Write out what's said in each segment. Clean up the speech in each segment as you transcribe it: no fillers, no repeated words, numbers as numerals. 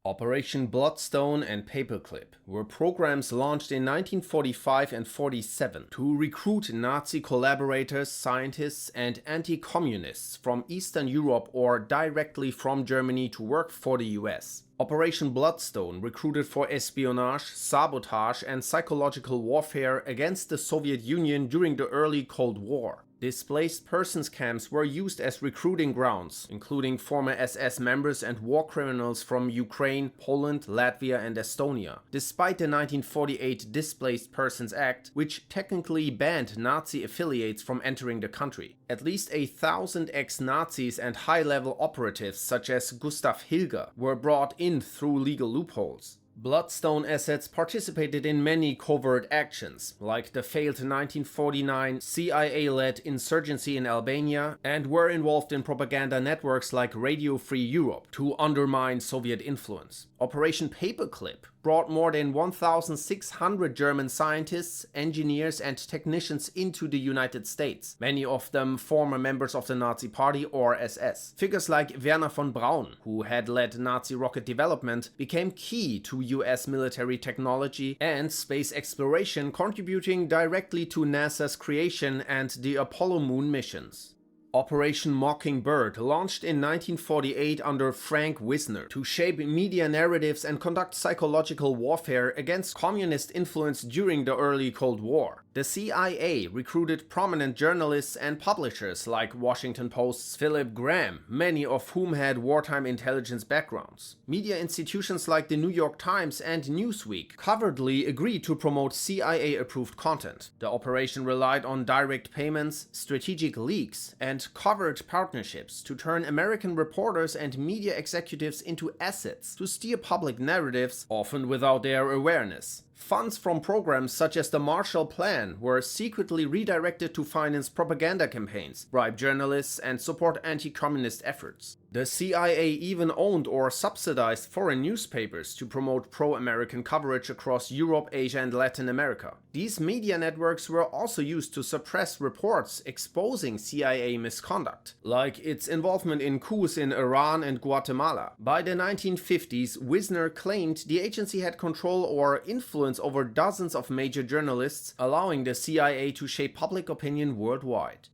Operation Bloodstone and Paperclip were programs launched in 1945 and 47 to recruit Nazi collaborators, scientists, and anti-communists from Eastern Europe or directly from Germany to work for the US. Operation Bloodstone recruited for espionage, sabotage, and psychological warfare against the Soviet Union during the early Cold War. Displaced persons camps were used as recruiting grounds, including former SS members and war criminals from Ukraine, Poland, Latvia, and Estonia, despite the 1948 Displaced Persons Act, which technically banned Nazi affiliates from entering the country. At least 1,000 ex-Nazis and high-level operatives such as Gustav Hilger were brought in through legal loopholes. Bloodstone assets participated in many covert actions, like the failed 1949 CIA-led insurgency in Albania, and were involved in propaganda networks like Radio Free Europe to undermine Soviet influence. Operation Paperclip brought more than 1,600 German scientists, engineers, and technicians into the United States, many of them former members of the Nazi Party or SS. Figures like Wernher von Braun, who had led Nazi rocket development, became key to US military technology and space exploration, contributing directly to NASA's creation and the Apollo Moon missions. Operation Mockingbird launched in 1948 under Frank Wisner to shape media narratives and conduct psychological warfare against communist influence during the early Cold War. The CIA recruited prominent journalists and publishers like Washington Post's Philip Graham, many of whom had wartime intelligence backgrounds. Media institutions like the New York Times and Newsweek covertly agreed to promote CIA-approved content. The operation relied on direct payments, strategic leaks, and covert partnerships to turn American reporters and media executives into assets to steer public narratives, often without their awareness. Funds from programs such as the Marshall Plan were secretly redirected to finance propaganda campaigns, bribe journalists, and support anti-communist efforts. The CIA even owned or subsidized foreign newspapers to promote pro-American coverage across Europe, Asia, and Latin America. These media networks were also used to suppress reports exposing CIA misconduct, like its involvement in coups in Iran and Guatemala. By the 1950s, Wisner claimed the agency had control or influence over dozens of major journalists, allowing the CIA to shape public opinion worldwide.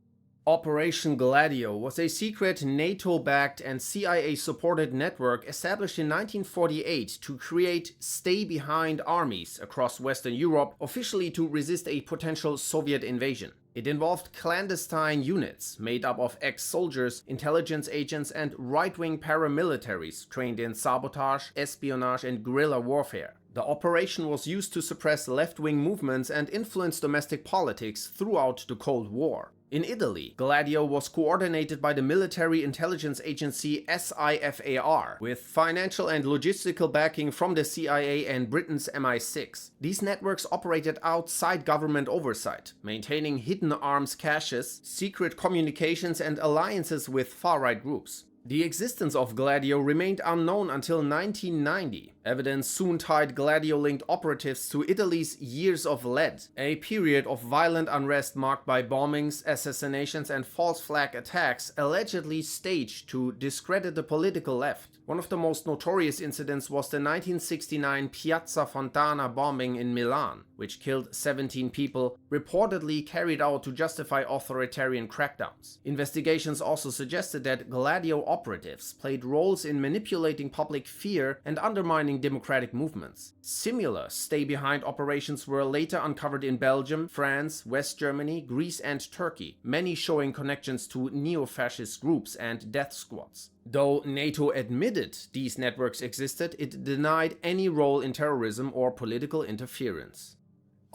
Operation Gladio was a secret NATO-backed and CIA-supported network established in 1948 to create stay-behind armies across Western Europe, officially to resist a potential Soviet invasion. It involved clandestine units made up of ex-soldiers, intelligence agents, and right-wing paramilitaries trained in sabotage, espionage, and guerrilla warfare. The operation was used to suppress left-wing movements and influence domestic politics throughout the Cold War. In Italy, Gladio was coordinated by the military intelligence agency SIFAR, with financial and logistical backing from the CIA and Britain's MI6. These networks operated outside government oversight, maintaining hidden arms caches, secret communications, and alliances with far-right groups. The existence of Gladio remained unknown until 1990. Evidence soon tied Gladio-linked operatives to Italy's Years of Lead, a period of violent unrest marked by bombings, assassinations, and false flag attacks allegedly staged to discredit the political left. One of the most notorious incidents was the 1969 Piazza Fontana bombing in Milan, which killed 17 people, reportedly carried out to justify authoritarian crackdowns. Investigations also suggested that Gladio operatives played roles in manipulating public fear and undermining democratic movements. Similar stay-behind operations were later uncovered in Belgium, France, West Germany, Greece, and Turkey, many showing connections to neo-fascist groups and death squads. Though NATO admitted these networks existed, it denied any role in terrorism or political interference.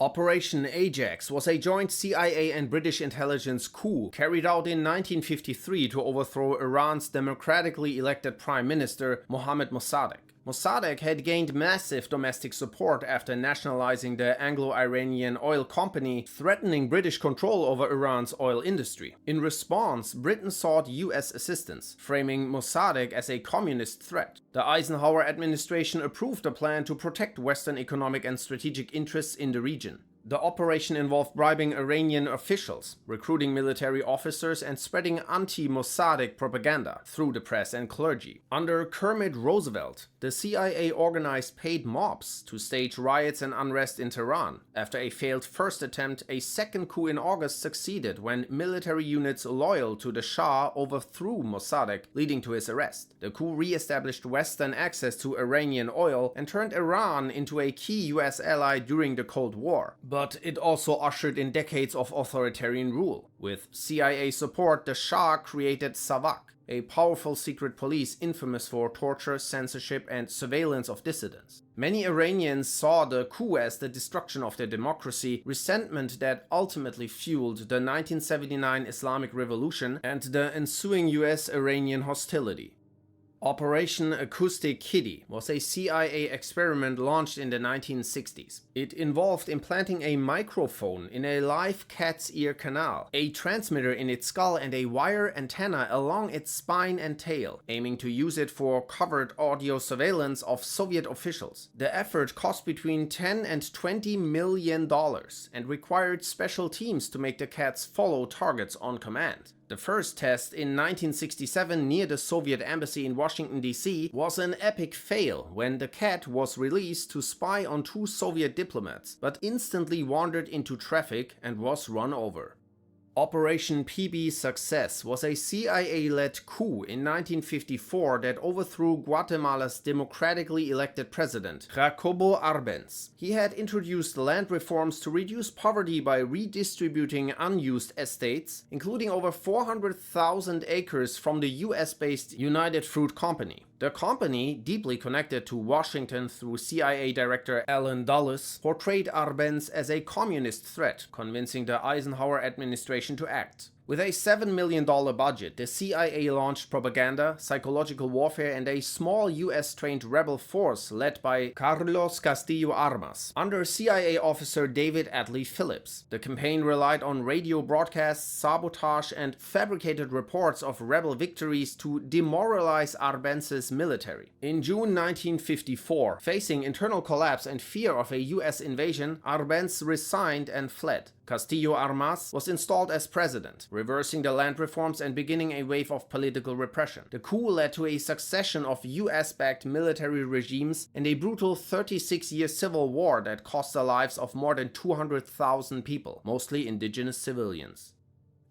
Operation Ajax was a joint CIA and British intelligence coup carried out in 1953 to overthrow Iran's democratically elected Prime Minister Mohammad Mossadegh. Mossadegh had gained massive domestic support after nationalizing the Anglo-Iranian oil company, threatening British control over Iran's oil industry. In response, Britain sought US assistance, framing Mossadegh as a communist threat. The Eisenhower administration approved a plan to protect Western economic and strategic interests in the region. The operation involved bribing Iranian officials, recruiting military officers, and spreading anti-Mossadic propaganda through the press and clergy. Under Kermit Roosevelt, the CIA organized paid mobs to stage riots and unrest in Tehran. After a failed first attempt, a second coup in August succeeded when military units loyal to the Shah overthrew Mossadegh, leading to his arrest. The coup re-established Western access to Iranian oil and turned Iran into a key US ally during the Cold War. But it also ushered in decades of authoritarian rule. With CIA support, the Shah created SAVAK, a powerful secret police infamous for torture, censorship, and surveillance of dissidents. Many Iranians saw the coup as the destruction of their democracy, resentment that ultimately fueled the 1979 Islamic Revolution and the ensuing US-Iranian hostility. Operation Acoustic Kitty was a CIA experiment launched in the 1960s. It involved implanting a microphone in a live cat's ear canal, a transmitter in its skull, and a wire antenna along its spine and tail, aiming to use it for covert audio surveillance of Soviet officials. The effort cost between $10 and $20 million and required special teams to make the cats follow targets on command. The first test in 1967 near the Soviet embassy in Washington, D.C. was an epic fail when the cat was released to spy on 2 Soviet diplomats, but instantly wandered into traffic and was run over. Operation PBSUCCESS was a CIA-led coup in 1954 that overthrew Guatemala's democratically elected president, Jacobo Arbenz. He had introduced land reforms to reduce poverty by redistributing unused estates, including over 400,000 acres from the US-based United Fruit Company. The company, deeply connected to Washington through CIA Director Allen Dulles, portrayed Arbenz as a communist threat, convincing the Eisenhower administration to act. With a $7 million budget, the CIA launched propaganda, psychological warfare, and a small US-trained rebel force led by Carlos Castillo Armas, under CIA officer David Atlee Phillips. The campaign relied on radio broadcasts, sabotage, and fabricated reports of rebel victories to demoralize Arbenz's military. In June 1954, facing internal collapse and fear of a US invasion, Arbenz resigned and fled. Castillo Armas was installed as president, reversing the land reforms and beginning a wave of political repression. The coup led to a succession of US-backed military regimes and a brutal 36-year civil war that cost the lives of more than 200,000 people, mostly indigenous civilians.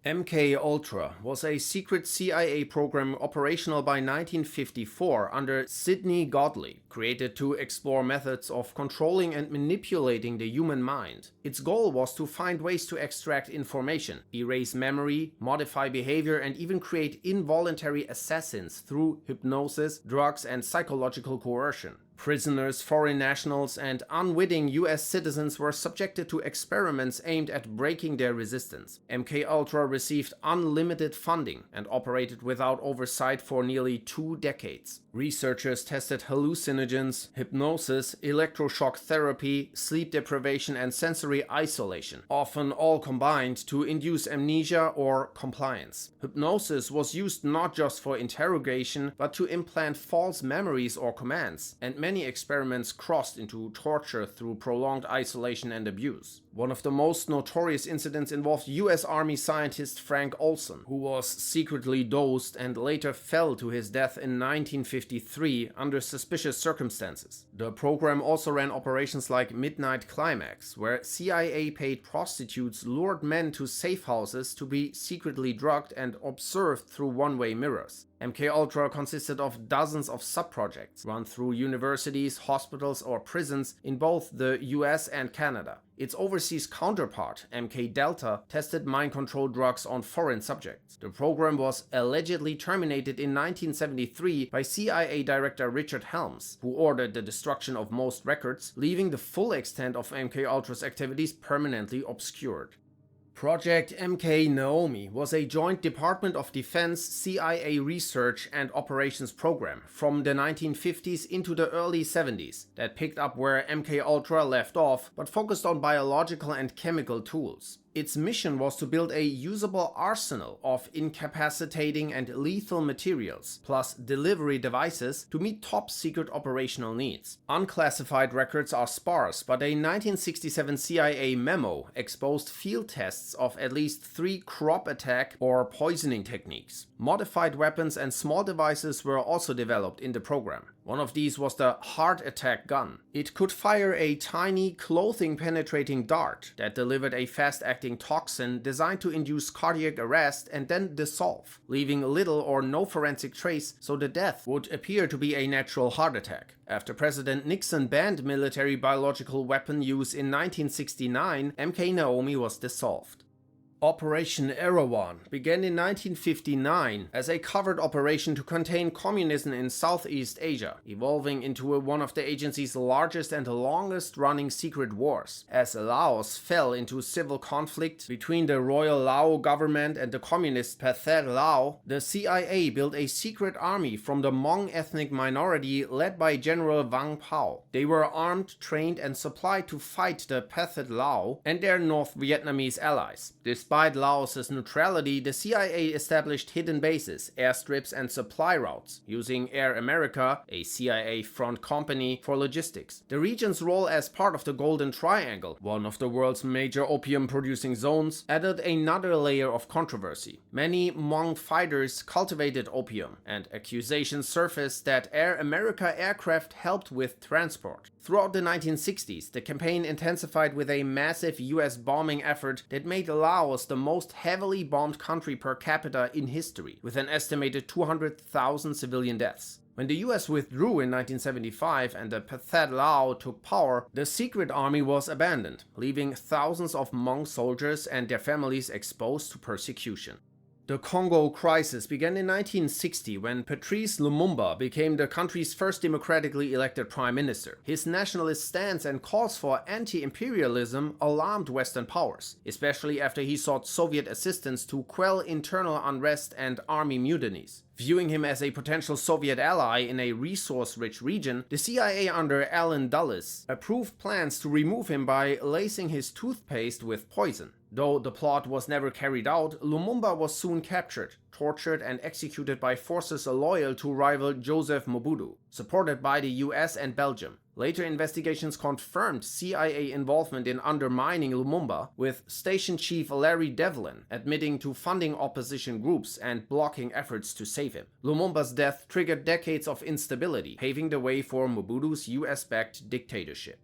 MKUltra was a secret CIA program operational by 1954 under Sidney Godley, created to explore methods of controlling and manipulating the human mind. Its goal was to find ways to extract information, erase memory, modify behavior, and even create involuntary assassins through hypnosis, drugs, and psychological coercion. Prisoners, foreign nationals, and unwitting US citizens were subjected to experiments aimed at breaking their resistance. MKUltra received unlimited funding and operated without oversight for nearly 2 decades. Researchers tested hallucinogens, hypnosis, electroshock therapy, sleep deprivation, and sensory isolation, often all combined to induce amnesia or compliance. Hypnosis was used not just for interrogation, but to implant false memories or commands, and many experiments crossed into torture through prolonged isolation and abuse. One of the most notorious incidents involved US Army scientist Frank Olson, who was secretly dosed and later fell to his death in 1953 under suspicious circumstances. The program also ran operations like Midnight Climax, where CIA paid prostitutes lured men to safe houses to be secretly drugged and observed through one-way mirrors. MKUltra consisted of dozens of sub-projects run through universities, hospitals, or prisons in both the US and Canada. Its overseas counterpart, MK Delta, tested mind-controlled drugs on foreign subjects. The program was allegedly terminated in 1973 by CIA Director Richard Helms, who ordered the destruction of most records, leaving the full extent of MKUltra's activities permanently obscured. Project MKNAOMI was a joint Department of Defense CIA research and operations program from the 1950s into the early 70s that picked up where MKUltra left off but focused on biological and chemical tools. Its mission was to build a usable arsenal of incapacitating and lethal materials, plus delivery devices to meet top-secret operational needs. Unclassified records are sparse, but a 1967 CIA memo exposed field tests of at least 3 crop attack or poisoning techniques. Modified weapons and small devices were also developed in the program. One of these was the heart attack gun. It could fire a tiny, clothing-penetrating dart that delivered a fast-acting toxin designed to induce cardiac arrest and then dissolve, leaving little or no forensic trace, so the death would appear to be a natural heart attack. After President Nixon banned military biological weapon use in 1969, MKNAOMI was dissolved. Operation Erawan began in 1959 as a covert operation to contain communism in Southeast Asia, evolving into one of the agency's largest and longest-running secret wars. As Laos fell into civil conflict between the Royal Lao government and the communist Pathet Lao, the CIA built a secret army from the Hmong ethnic minority led by General Vang Pao. They were armed, trained, and supplied to fight the Pathet Lao and their North Vietnamese allies. Despite Laos's neutrality, the CIA established hidden bases, airstrips, and supply routes, using Air America, a CIA front company, for logistics. The region's role as part of the Golden Triangle, one of the world's major opium-producing zones, added another layer of controversy. Many Hmong fighters cultivated opium, and accusations surfaced that Air America aircraft helped with transport. Throughout the 1960s, the campaign intensified with a massive US bombing effort that made Laos the most heavily bombed country per capita in history, with an estimated 200,000 civilian deaths. When the US withdrew in 1975 and the Pathet Lao took power, the secret army was abandoned, leaving thousands of Hmong soldiers and their families exposed to persecution. The Congo Crisis began in 1960 when Patrice Lumumba became the country's first democratically elected prime minister. His nationalist stance and calls for anti-imperialism alarmed Western powers, especially after he sought Soviet assistance to quell internal unrest and army mutinies. Viewing him as a potential Soviet ally in a resource-rich region, the CIA under Allen Dulles approved plans to remove him by lacing his toothpaste with poison. Though the plot was never carried out, Lumumba was soon captured, tortured, and executed by forces loyal to rival Joseph Mobutu, supported by the US and Belgium. Later investigations confirmed CIA involvement in undermining Lumumba, with Station Chief Larry Devlin admitting to funding opposition groups and blocking efforts to save him. Lumumba's death triggered decades of instability, paving the way for Mobutu's US-backed dictatorship.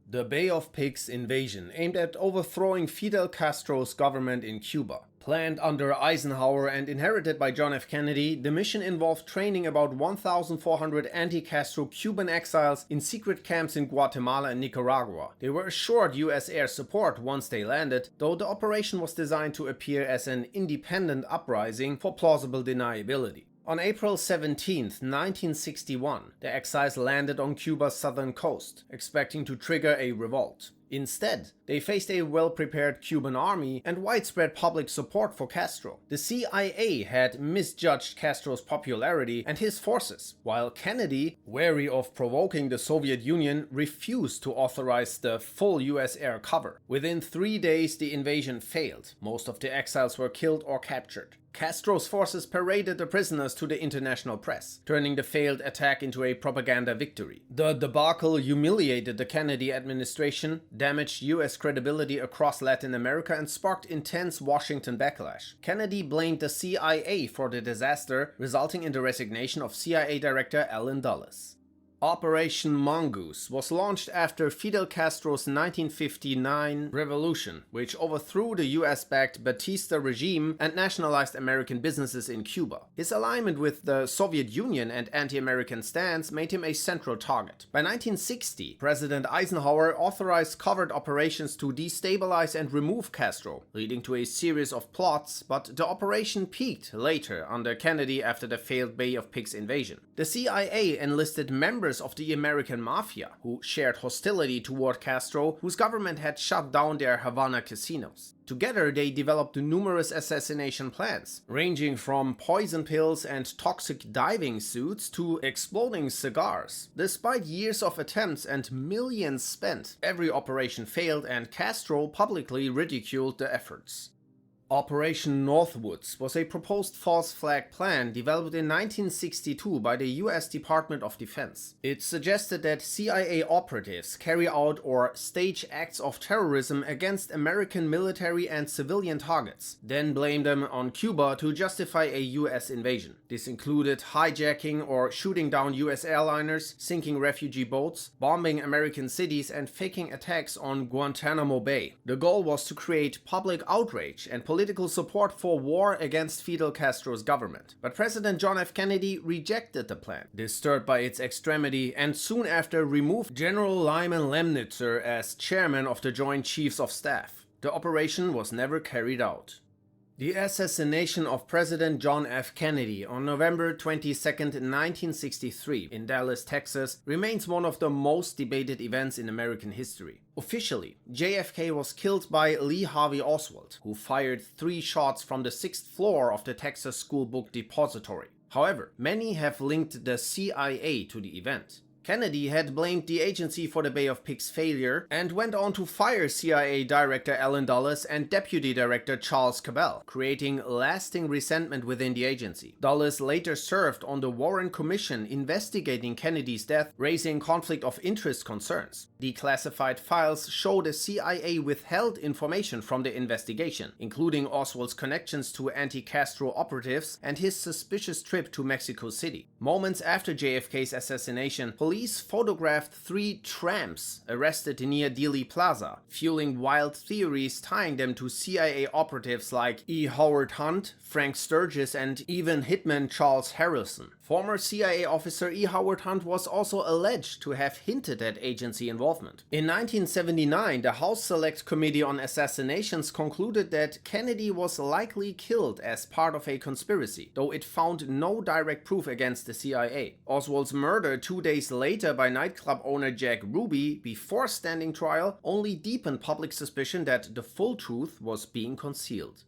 The Bay of Pigs invasion aimed at overthrowing Fidel Castro's government in Cuba. Planned under Eisenhower and inherited by John F. Kennedy, the mission involved training about 1,400 anti-Castro Cuban exiles in secret camps in Guatemala and Nicaragua. They were assured US air support once they landed, though the operation was designed to appear as an independent uprising for plausible deniability. On April 17, 1961, the exiles landed on Cuba's southern coast, expecting to trigger a revolt. Instead, they faced a well-prepared Cuban army and widespread public support for Castro. The CIA had misjudged Castro's popularity and his forces, while Kennedy, wary of provoking the Soviet Union, refused to authorize the full US air cover. Within 3 days, the invasion failed. Most of the exiles were killed or captured. Castro's forces paraded the prisoners to the international press, turning the failed attack into a propaganda victory. The debacle humiliated the Kennedy administration, damaged US credibility across Latin America, and sparked intense Washington backlash. Kennedy blamed the CIA for the disaster, resulting in the resignation of CIA Director Allen Dulles. Operation Mongoose was launched after Fidel Castro's 1959 revolution, which overthrew the US-backed Batista regime and nationalized American businesses in Cuba. His alignment with the Soviet Union and anti-American stance made him a central target. By 1960, President Eisenhower authorized covert operations to destabilize and remove Castro, leading to a series of plots, but the operation peaked later under Kennedy after the failed Bay of Pigs invasion. The CIA enlisted members members of the American Mafia, who shared hostility toward Castro, whose government had shut down their Havana casinos. Together, they developed numerous assassination plans, ranging from poison pills and toxic diving suits to exploding cigars. Despite years of attempts and millions spent, every operation failed and Castro publicly ridiculed the efforts. Operation Northwoods was a proposed false flag plan developed in 1962 by the US Department of Defense. It suggested that CIA operatives carry out or stage acts of terrorism against American military and civilian targets, then blame them on Cuba to justify a US invasion. This included hijacking or shooting down US airliners, sinking refugee boats, bombing American cities, and faking attacks on Guantanamo Bay. The goal was to create public outrage and political support for war against Fidel Castro's government. But President John F. Kennedy rejected the plan, disturbed by its extremity, and soon after removed General Lyman Lemnitzer as chairman of the Joint Chiefs of Staff. The operation was never carried out. The assassination of President John F. Kennedy on November 22, 1963 in Dallas, Texas remains one of the most debated events in American history. Officially, JFK was killed by Lee Harvey Oswald, who fired 3 shots from the 6th floor of the Texas School Book Depository. However, many have linked the CIA to the event. Kennedy had blamed the agency for the Bay of Pigs failure and went on to fire CIA Director Allen Dulles and Deputy Director Charles Cabell, creating lasting resentment within the agency. Dulles later served on the Warren Commission investigating Kennedy's death, raising conflict of interest concerns. Declassified files show the CIA withheld information from the investigation, including Oswald's connections to anti-Castro operatives and his suspicious trip to Mexico City. Moments after JFK's assassination, police photographed 3 tramps arrested near Dealey Plaza, fueling wild theories tying them to CIA operatives like E. Howard Hunt, Frank Sturgis, and even hitman Charles Harrelson. Former CIA officer E. Howard Hunt was also alleged to have hinted at agency involvement. In 1979, the House Select Committee on Assassinations concluded that Kennedy was likely killed as part of a conspiracy, though it found no direct proof against the CIA. Oswald's murder 2 days later by nightclub owner Jack Ruby, before standing trial, only deepened public suspicion that the full truth was being concealed.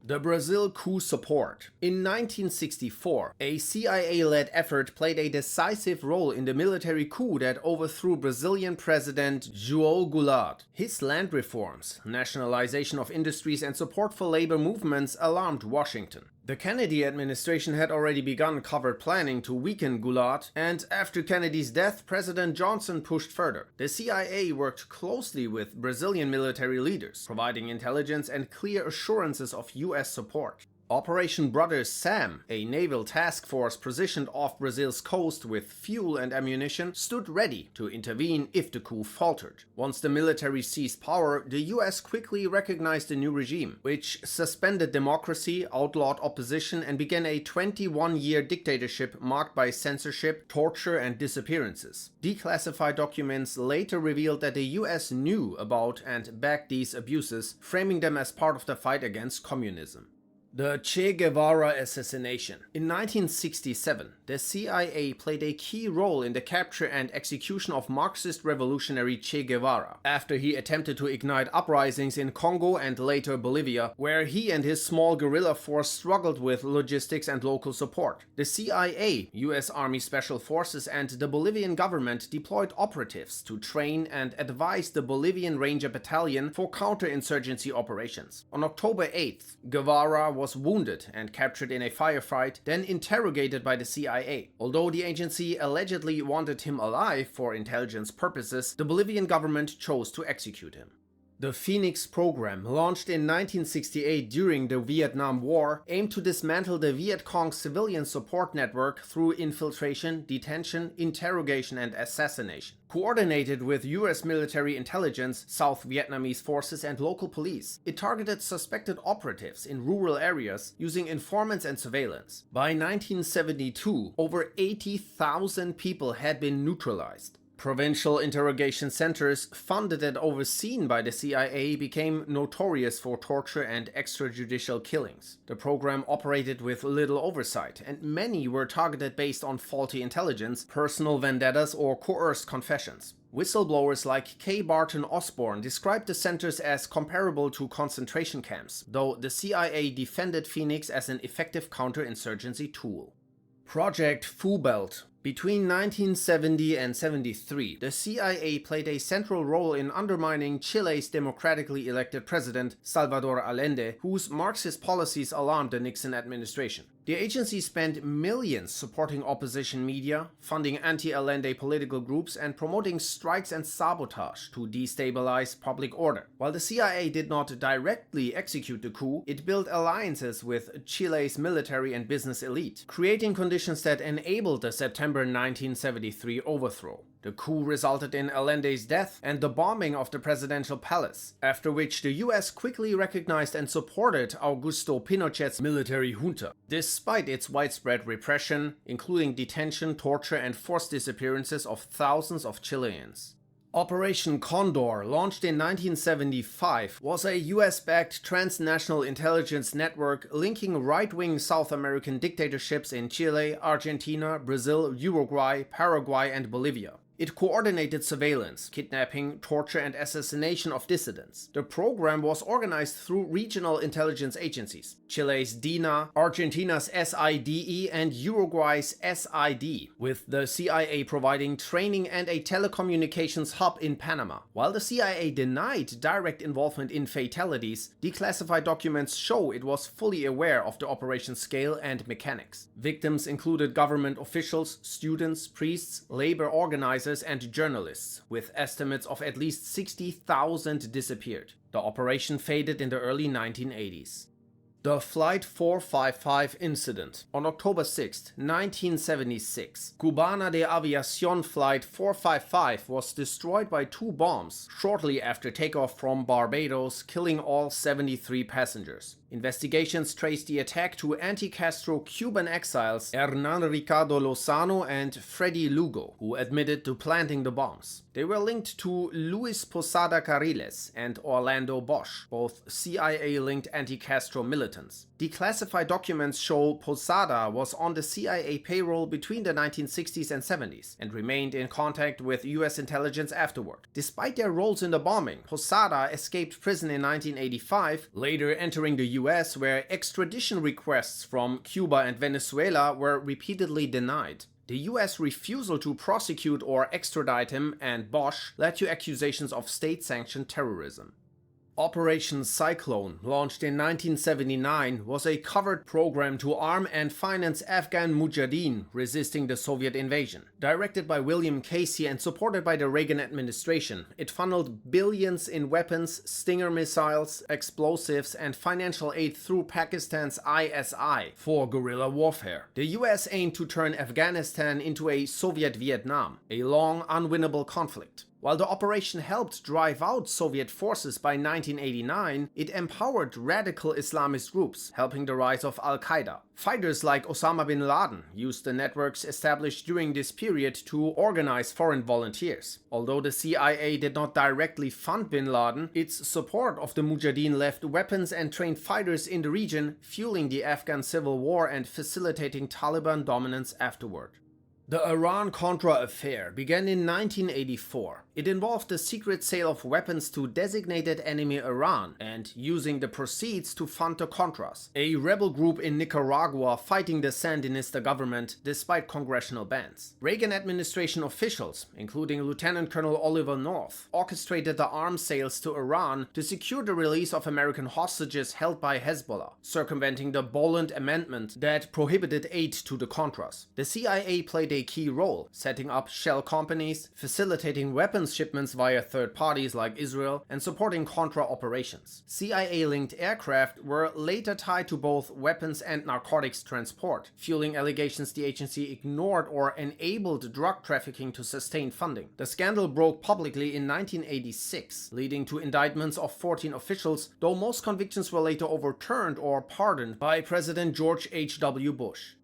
The Brazil coup support. In 1964, a CIA-led effort played a decisive role in the military coup that overthrew Brazilian President João Goulart. His land reforms, nationalization of industries, and support for labor movements alarmed Washington. The Kennedy administration had already begun covert planning to weaken Goulart, and after Kennedy's death, President Johnson pushed further. The CIA worked closely with Brazilian military leaders, providing intelligence and clear assurances of US support. Operation Brother Sam, a naval task force positioned off Brazil's coast with fuel and ammunition, stood ready to intervene if the coup faltered. Once the military seized power, the US quickly recognized the new regime, which suspended democracy, outlawed opposition, and began a 21-year dictatorship marked by censorship, torture, and disappearances. Declassified documents later revealed that the US knew about and backed these abuses, framing them as part of the fight against communism. The Che Guevara Assassination. In 1967, the CIA played a key role in the capture and execution of Marxist revolutionary Che Guevara, after he attempted to ignite uprisings in Congo and later Bolivia, where he and his small guerrilla force struggled with logistics and local support. The CIA, US Army Special Forces, and the Bolivian government deployed operatives to train and advise the Bolivian Ranger Battalion for counterinsurgency operations. On October 8th, Guevara was wounded and captured in a firefight, then interrogated by the CIA. Although the agency allegedly wanted him alive for intelligence purposes, the Bolivian government chose to execute him. The Phoenix program, launched in 1968 during the Vietnam War, aimed to dismantle the Viet Cong civilian support network through infiltration, detention, interrogation, and assassination. Coordinated with US military intelligence, South Vietnamese forces, and local police, it targeted suspected operatives in rural areas using informants and surveillance. By 1972, over 80,000 people had been neutralized. Provincial interrogation centers funded and overseen by the CIA became notorious for torture and extrajudicial killings. The program operated with little oversight, and many were targeted based on faulty intelligence, personal vendettas, or coerced confessions. Whistleblowers like K. Barton Osborne described the centers as comparable to concentration camps, though the CIA defended Phoenix as an effective counterinsurgency tool. Project FUBELT. Between 1970 and 73, the CIA played a central role in undermining Chile's democratically elected president, Salvador Allende, whose Marxist policies alarmed the Nixon administration. The agency spent millions supporting opposition media, funding anti-Allende political groups, and promoting strikes and sabotage to destabilize public order. While the CIA did not directly execute the coup, it built alliances with Chile's military and business elite, creating conditions that enabled the September 1973 overthrow. The coup resulted in Allende's death and the bombing of the presidential palace, after which the US quickly recognized and supported Augusto Pinochet's military junta. Despite its widespread repression, including detention, torture, and forced disappearances of thousands of Chileans. Operation Condor, launched in 1975, was a US-backed transnational intelligence network linking right-wing South American dictatorships in Chile, Argentina, Brazil, Uruguay, Paraguay, and Bolivia. It coordinated surveillance, kidnapping, torture, and assassination of dissidents. The program was organized through regional intelligence agencies, Chile's DINA, Argentina's SIDE, and Uruguay's SID, with the CIA providing training and a telecommunications hub in Panama. While the CIA denied direct involvement in fatalities, declassified documents show it was fully aware of the operation's scale and mechanics. Victims included government officials, students, priests, labor organizers, and journalists, with estimates of at least 60,000 disappeared. The operation faded in the early 1980s. The Flight 455 incident. On October 6, 1976, Cubana de Aviación Flight 455 was destroyed by two bombs shortly after takeoff from Barbados, killing all 73 passengers. Investigations traced the attack to anti-Castro Cuban exiles Hernán Ricardo Lozano and Freddy Lugo, who admitted to planting the bombs. They were linked to Luis Posada Carriles and Orlando Bosch, both CIA-linked anti-Castro militants. Declassified documents show Posada was on the CIA payroll between the 1960s and 70s and remained in contact with US intelligence afterward. Despite their roles in the bombing, Posada escaped prison in 1985, later entering the US, where extradition requests from Cuba and Venezuela were repeatedly denied. The US refusal to prosecute or extradite him and Bosch led to accusations of state-sanctioned terrorism. Operation Cyclone, launched in 1979, was a covert program to arm and finance Afghan mujahideen resisting the Soviet invasion. Directed by William Casey and supported by the Reagan administration, it funneled billions in weapons, Stinger missiles, explosives, and financial aid through Pakistan's ISI for guerrilla warfare. The US aimed to turn Afghanistan into a Soviet Vietnam, a long, unwinnable conflict. While the operation helped drive out Soviet forces by 1989, it empowered radical Islamist groups, helping the rise of Al-Qaeda. Fighters like Osama bin Laden used the networks established during this period to organize foreign volunteers. Although the CIA did not directly fund bin Laden, its support of the Mujahideen left weapons and trained fighters in the region, fueling the Afghan civil war and facilitating Taliban dominance afterward. The Iran-Contra Affair began in 1984. It involved the secret sale of weapons to designated enemy Iran and using the proceeds to fund the Contras, a rebel group in Nicaragua fighting the Sandinista government despite congressional bans. Reagan administration officials, including Lieutenant Colonel Oliver North, orchestrated the arms sales to Iran to secure the release of American hostages held by Hezbollah, circumventing the Boland Amendment that prohibited aid to the Contras. The CIA played a key role, setting up shell companies, facilitating weapons shipments via third parties like Israel, and supporting Contra operations. CIA-linked aircraft were later tied to both weapons and narcotics transport, fueling allegations the agency ignored or enabled drug trafficking to sustain funding. The scandal broke publicly in 1986, leading to indictments of 14 officials, though most convictions were later overturned or pardoned by President George H.W. Bush.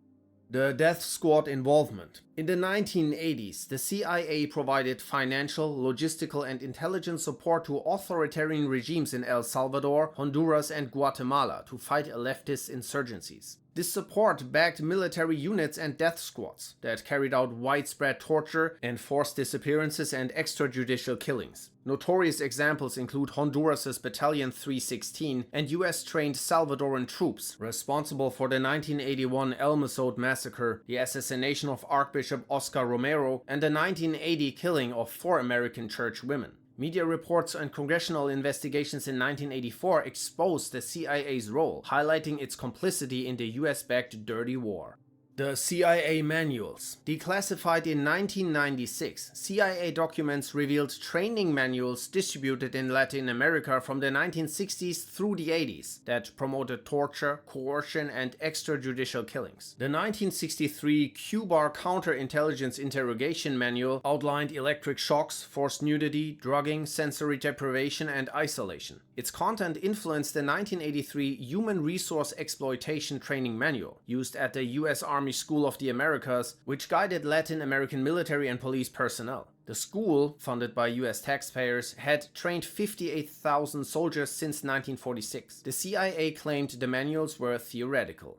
The death squad involvement. In the 1980s, the CIA provided financial, logistical, and intelligence support to authoritarian regimes in El Salvador, Honduras, and Guatemala to fight leftist insurgencies. This support backed military units and death squads that carried out widespread torture, enforced disappearances, and extrajudicial killings. Notorious examples include Honduras's Battalion 316 and US-trained Salvadoran troops responsible for the 1981 El Mozote massacre, the assassination of Archbishop Oscar Romero, and the 1980 killing of 4 American church women. Media reports and congressional investigations in 1984 exposed the CIA's role, highlighting its complicity in the US-backed dirty war. The CIA manuals. Declassified in 1996, CIA documents revealed training manuals distributed in Latin America from the 1960s through the 80s that promoted torture, coercion, and extrajudicial killings. The 1963 Cuba Counterintelligence Interrogation Manual outlined electric shocks, forced nudity, drugging, sensory deprivation, and isolation. Its content influenced the 1983 Human Resource Exploitation Training Manual, used at the U.S. Army School of the Americas, which guided Latin American military and police personnel. The school, funded by US taxpayers, had trained 58,000 soldiers since 1946. The CIA claimed the manuals were theoretical.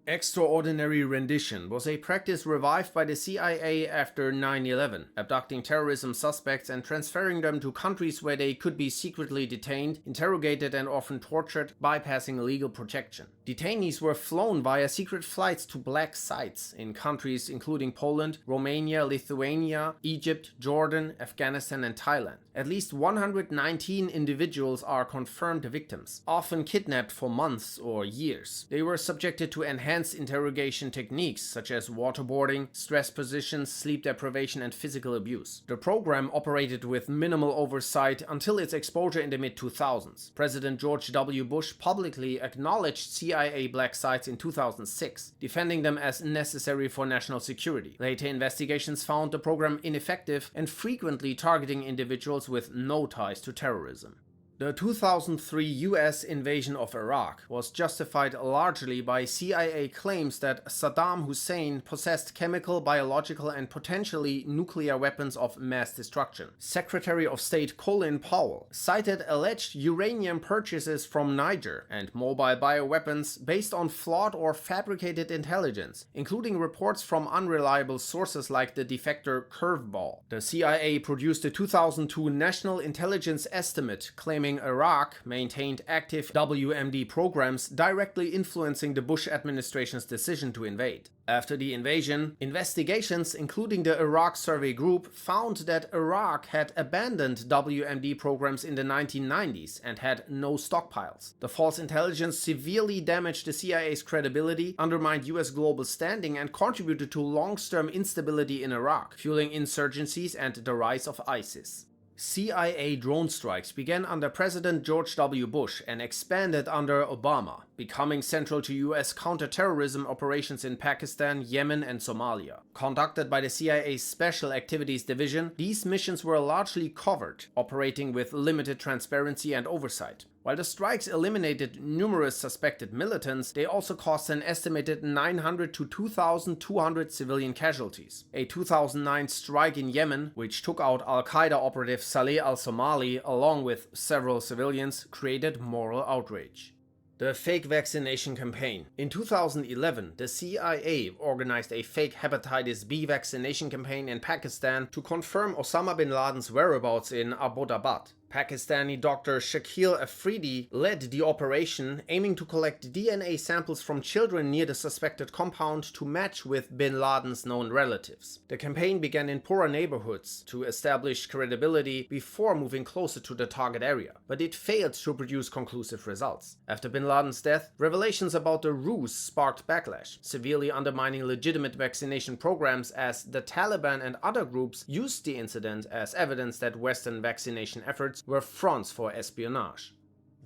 Extraordinary rendition was a practice revived by the CIA after 9/11, abducting terrorism suspects and transferring them to countries where they could be secretly detained, interrogated, and often tortured, bypassing legal protection. Detainees were flown via secret flights to black sites in countries including Poland, Romania, Lithuania, Egypt, Jordan, Afghanistan, and Thailand. At least 119 individuals are confirmed victims, often kidnapped for months or years. They were subjected to enhanced interrogation techniques such as waterboarding, stress positions, sleep deprivation, and physical abuse. The program operated with minimal oversight until its exposure in the mid-2000s. President George W. Bush publicly acknowledged CIA black sites in 2006, defending them as necessary for national security. Later investigations found the program ineffective and frequently targeting individuals with no ties to terrorism. The 2003 US invasion of Iraq was justified largely by CIA claims that Saddam Hussein possessed chemical, biological, and potentially nuclear weapons of mass destruction. Secretary of State Colin Powell cited alleged uranium purchases from Niger and mobile bioweapons based on flawed or fabricated intelligence, including reports from unreliable sources like the defector Curveball. The CIA produced a 2002 National Intelligence Estimate claiming Iraq maintained active WMD programs directly influencing the Bush administration's decision to invade. After the invasion, investigations, including the Iraq Survey Group, found that Iraq had abandoned WMD programs in the 1990s and had no stockpiles. The false intelligence severely damaged the CIA's credibility, undermined US global standing, and contributed to long-term instability in Iraq, fueling insurgencies and the rise of ISIS. CIA drone strikes began under President George W. Bush and expanded under Obama, becoming central to US counterterrorism operations in Pakistan, Yemen, and Somalia. Conducted by the CIA's Special Activities Division, these missions were largely covert, operating with limited transparency and oversight. While the strikes eliminated numerous suspected militants, they also caused an estimated 900 to 2,200 civilian casualties. A 2009 strike in Yemen, which took out Al-Qaeda operative Saleh al-Somali along with several civilians, created moral outrage. The fake vaccination campaign. In 2011, the CIA organized a fake hepatitis B vaccination campaign in Pakistan to confirm Osama bin Laden's whereabouts in Abbottabad. Pakistani doctor Shakil Afridi led the operation, aiming to collect DNA samples from children near the suspected compound to match with bin Laden's known relatives. The campaign began in poorer neighborhoods to establish credibility before moving closer to the target area, but it failed to produce conclusive results. After bin Laden's death, revelations about the ruse sparked backlash, severely undermining legitimate vaccination programs as the Taliban and other groups used the incident as evidence that Western vaccination efforts were fronts for espionage.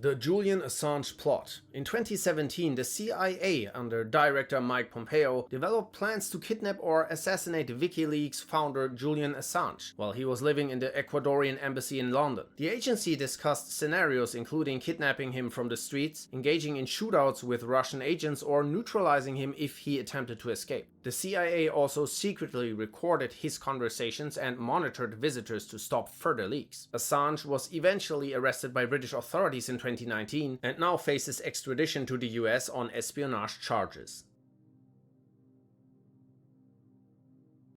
The Julian Assange plot. In 2017, the CIA, under Director Mike Pompeo, developed plans to kidnap or assassinate WikiLeaks founder Julian Assange while he was living in the Ecuadorian embassy in London. The agency discussed scenarios including kidnapping him from the streets, engaging in shootouts with Russian agents, or neutralizing him if he attempted to escape. The CIA also secretly recorded his conversations and monitored visitors to stop further leaks. Assange was eventually arrested by British authorities in 2019 and now faces extradition to the US on espionage charges.